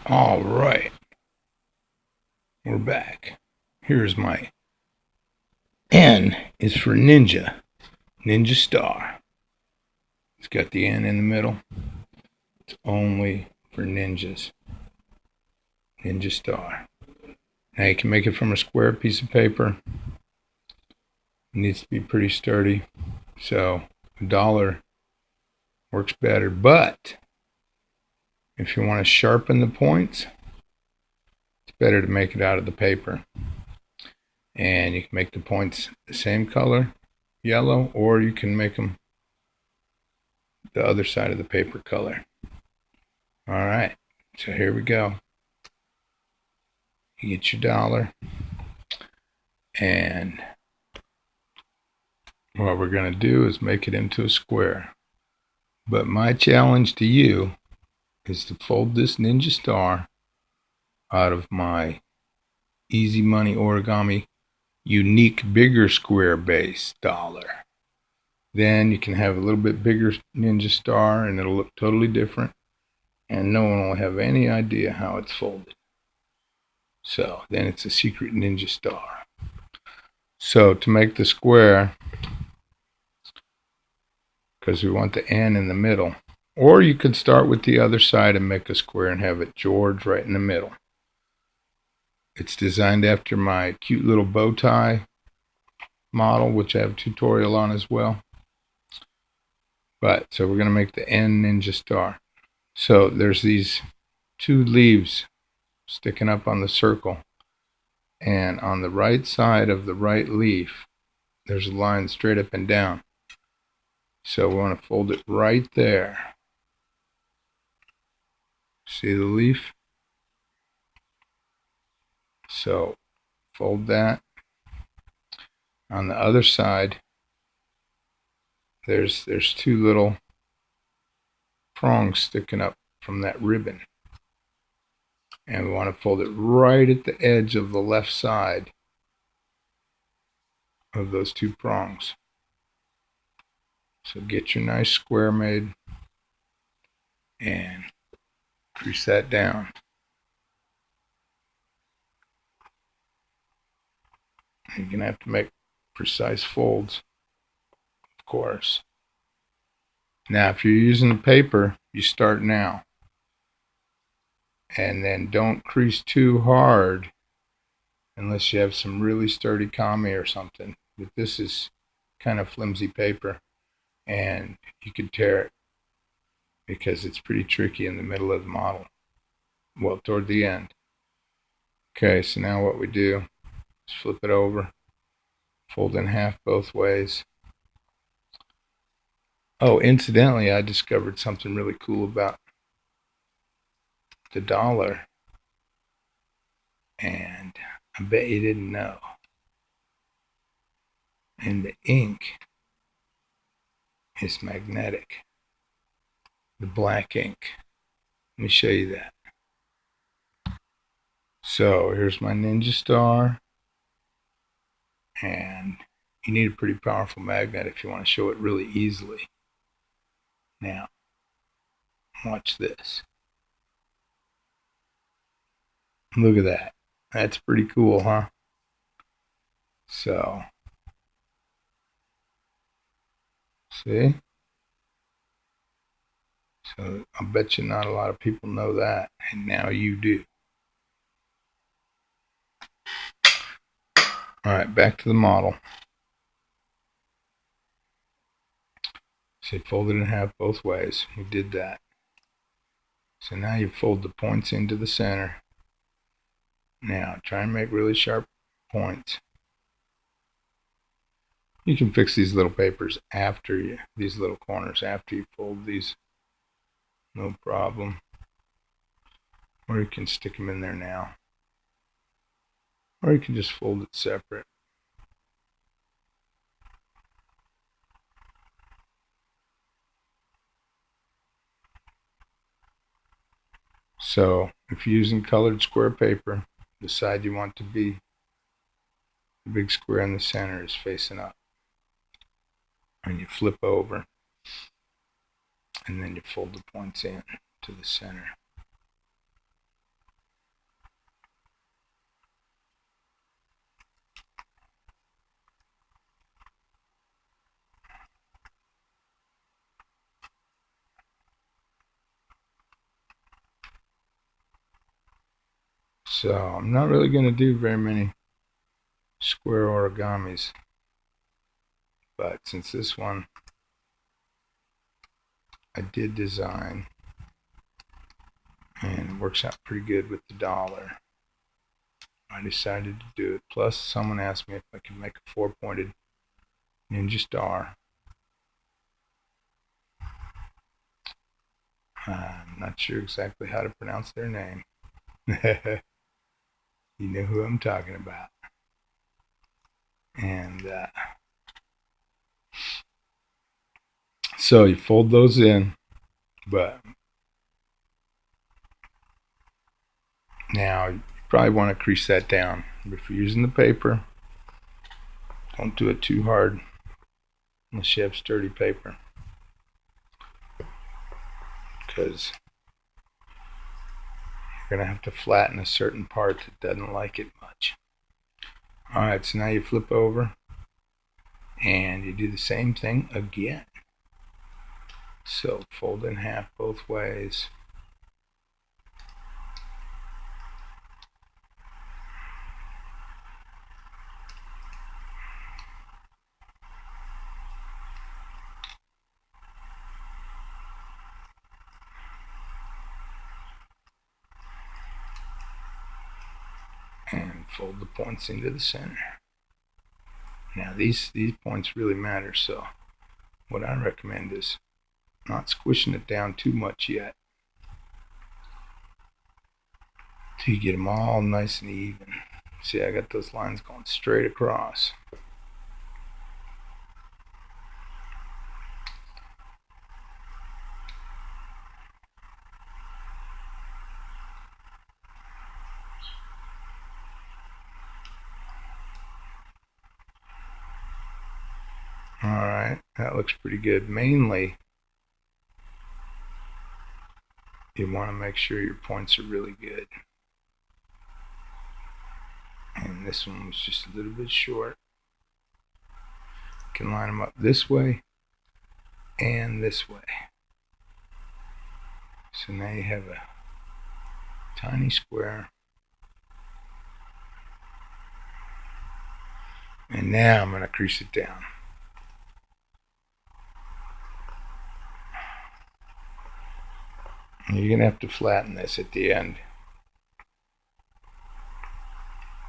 All right, we're back. Here's my N is for ninja, ninja star. It's got the N in the middle. It's only for ninjas, ninja star. Now you can make it from a square piece of paper. It needs to be pretty sturdy, so $1 works better. But if you want to sharpen the points, it's better to make it out of the paper. And you can make the points the same color, yellow, or you can make them the other side of the paper color. All right, so here we go. You get your $1, and what we're going to do is make it into a square. But my challenge to you is to fold this ninja star out of my Easy Money Origami unique bigger square base $1. Then you can have a little bit bigger ninja star and it'll look totally different, and no one will have any idea how it's folded. So then it's a secret ninja star. So to make the square, because we want the N in the middle, or you could start with the other side and make a square and have it George right in the middle. It's designed after my cute little bow tie model, which I have a tutorial on as well. But so we're going to make the N ninja star. So there's these two leaves sticking up on the circle, and on the right side of the right leaf there's a line straight up and down. So we want to fold it right there. See the leaf? So fold that. On the other side there's two little prongs sticking up from that ribbon, and we want to fold it right at the edge of the left side of those two prongs. So get your nice square made and crease that down. You're going to have to make precise folds, of course. Now if you're using the paper, you start now, and then don't crease too hard unless you have some really sturdy kami or something. But this is kind of flimsy paper and you could tear it because it's pretty tricky in the middle of the model, well, toward the end. Okay, so now what we do is flip it over, fold in half both ways. Oh, incidentally, I discovered something really cool about the $1, and I bet you didn't know. And the ink is magnetic, the black ink. Let me show you that. So here's my ninja star, and you need a pretty powerful magnet if you want to show it really easily. Now, watch this. Look at that. That's pretty cool, huh? So, see? So, I bet you not a lot of people know that, and now you do. Alright, back to the model. So, fold it in half both ways. We did that. So, now you fold the points into the center. Now, try and make really sharp points. You can fix these little papers after you, these little corners after you fold these, no problem. Or you can stick them in there now. Or you can just fold it separate. So if you're using colored square paper, the side you want to be, the big square in the center, is facing up. And you flip over, and then you fold the points in to the center. So I'm not really going to do very many square origamis, but since this one I did design and it works out pretty good with the dollar, I decided to do it. Plus someone asked me if I could make a 4-pointed ninja star. I'm not sure exactly how to pronounce their name. You know who I'm talking about. And so you fold those in, but now you probably want to crease that down. But if you're using the paper, don't do it too hard unless you have sturdy paper, because you're going to have to flatten a certain part that doesn't like it much. Alright, so now you flip over and you do the same thing again. So fold in half both ways. And fold the points into the center. Now these points really matter, so what I recommend is not squishing it down too much yet, till you get them all nice and even. See, I got those lines going straight across. Alright, that looks pretty good. Mainly, you want to make sure your points are really good. And this one was just a little bit short. You can line them up this way and this way. So now you have a tiny square. And now I'm going to crease it down. And you're going to have to flatten this at the end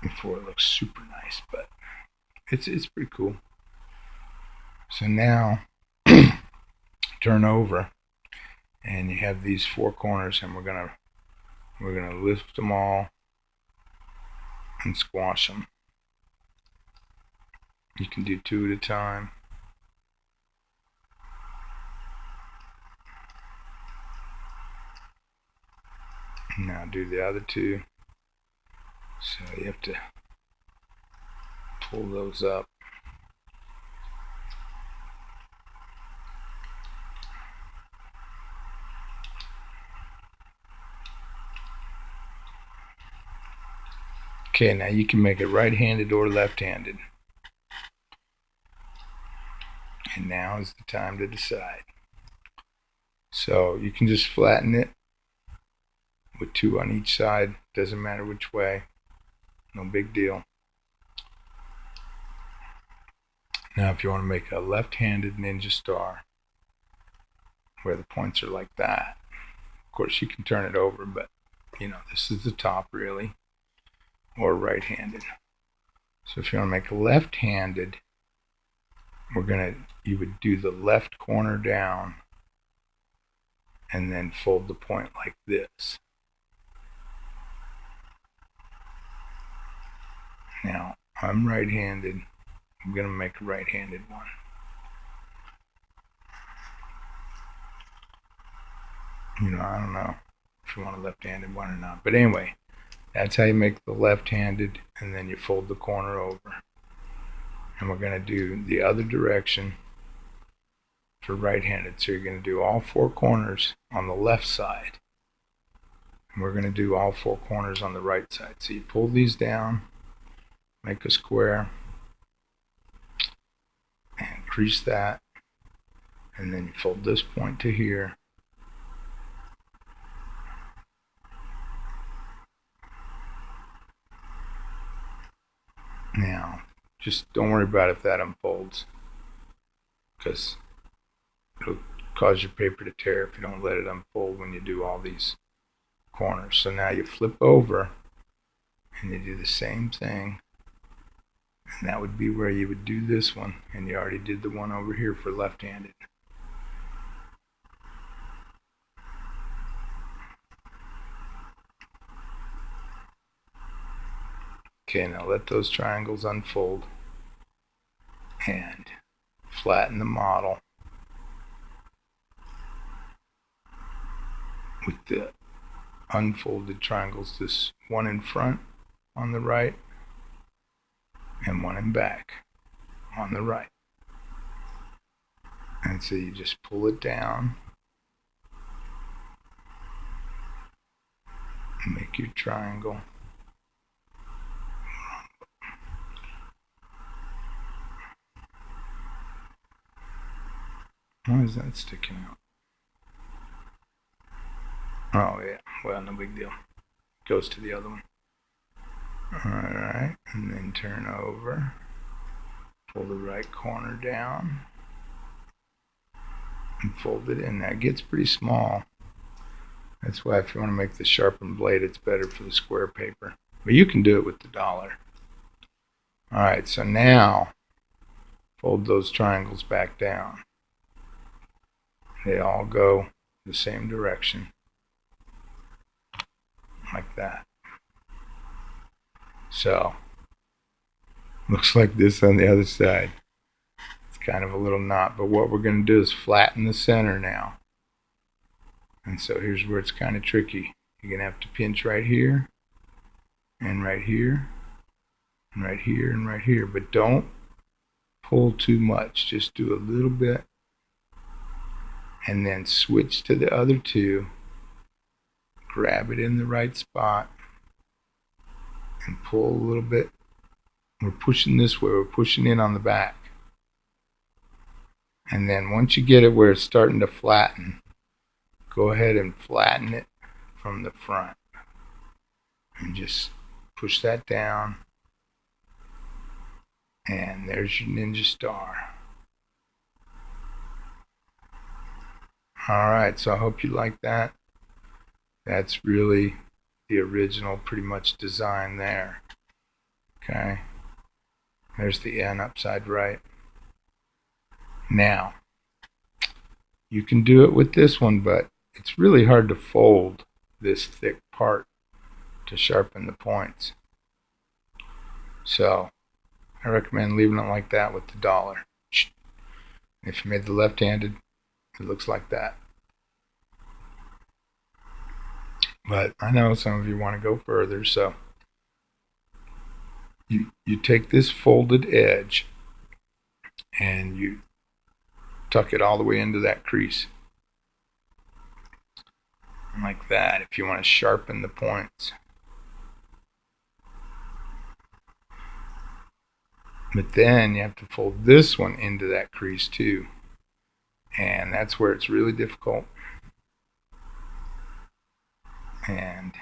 before it looks super nice, but it's pretty cool. So now turn over and you have these 4 corners, and we're gonna lift them all and squash them. You can do 2 at a time. Now do the other 2. So you have to pull those up. Okay, now you can make it right-handed or left-handed. And now is the time to decide. So you can just flatten it with 2 on each side. Doesn't matter which way. No big deal. Now if you want to make a left-handed ninja star where the points are like that, of course you can turn it over, but you know, this is the top really. Or right-handed. So if you want to make a left-handed, you would do the left corner down and then fold the point like this. Now I'm right-handed. I'm going to make a right-handed one. You know, I don't know if you want a left-handed one or not, but anyway, that's how you make the left-handed, and then you fold the corner over. And we're going to do the other direction for right-handed. So you're going to do all 4 corners on the left side, and we're going to do all 4 corners on the right side. So you pull these down, make a square, and crease that, and then you fold this point to here. Now, just don't worry about if that unfolds, because it'll cause your paper to tear if you don't let it unfold when you do all these corners. So now you flip over and you do the same thing, and that would be where you would do this one, and you already did the one over here for left-handed. Okay, now let those triangles unfold and flatten the model with the unfolded triangles, this one in front on the right and one in back on the right. And so you just pull it down and make your triangle. Why is that sticking out? Oh yeah, well, no big deal. Goes to the other one. Alright, and then turn over. Pull the right corner down and fold it in. That gets pretty small. That's why if you want to make the sharpened blade, it's better for the square paper. But you can do it with the dollar. Alright, so now fold those triangles back down. They all go the same direction, like that. So, looks like this on the other side. It's kind of a little knot, but what we're going to do is flatten the center now. And so here's where it's kind of tricky. You're going to have to pinch right here, and right here, and right here, and right here. But don't pull too much. Just do a little bit, and then switch to the other two. Grab it in the right spot, and pull a little bit. We're pushing this way. We're pushing in on the back. And then once you get it where it's starting to flatten, go ahead and flatten it from the front. And just push that down. And there's your ninja star. Alright, so I hope you like that. That's really the original pretty much design there. Okay. There's the N upside right. Now, you can do it with this one, but it's really hard to fold this thick part to sharpen the points. So, I recommend leaving it like that with the dollar. If you made the left-handed, it looks like that. But I know some of you want to go further, so you take this folded edge and you tuck it all the way into that crease. Like that, if you want to sharpen the points. But then you have to fold this one into that crease too. And that's where it's really difficult. And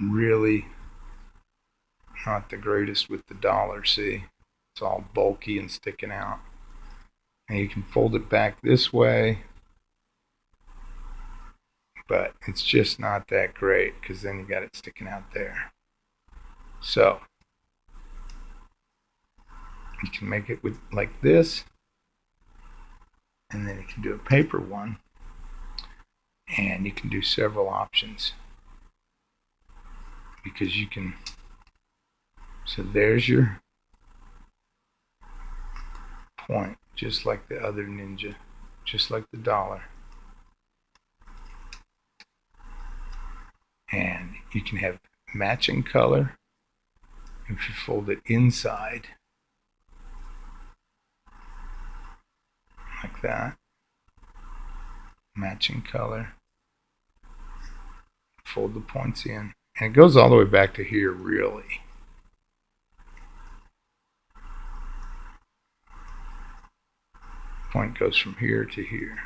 really not the greatest with the dollar, see? It's all bulky and sticking out. And you can fold it back this way, but it's just not that great because then you got it sticking out there. So you can make it with like this, and then you can do a paper one, and you can do several options because you can. So there's your point, just like the other ninja, just like the dollar. And you can have matching color if you fold it inside, like that. Matching color. Fold the points in. And it goes all the way back to here, really. Point goes from here to here.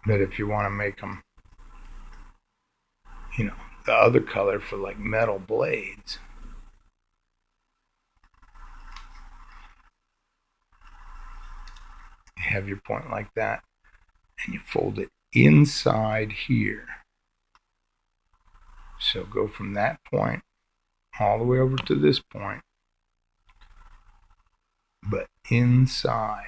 But if you want to make them, the other color for like metal blades. You have your point like that, and you fold it inside here. So go from that point all the way over to this point, but inside.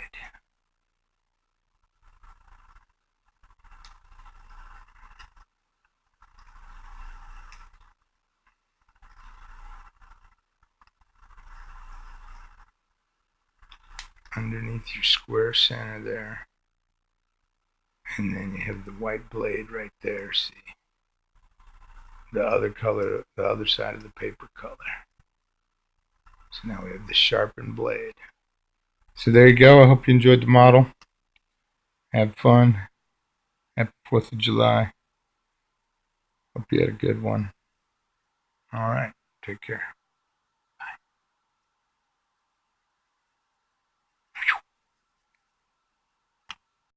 Underneath your square center there. And then you have the white blade right there, see? The other color, the other side of the paper color. So now we have the sharpened blade. So there you go. I hope you enjoyed the model. Have fun. Happy 4th of July. Hope you had a good one. All right. Take care.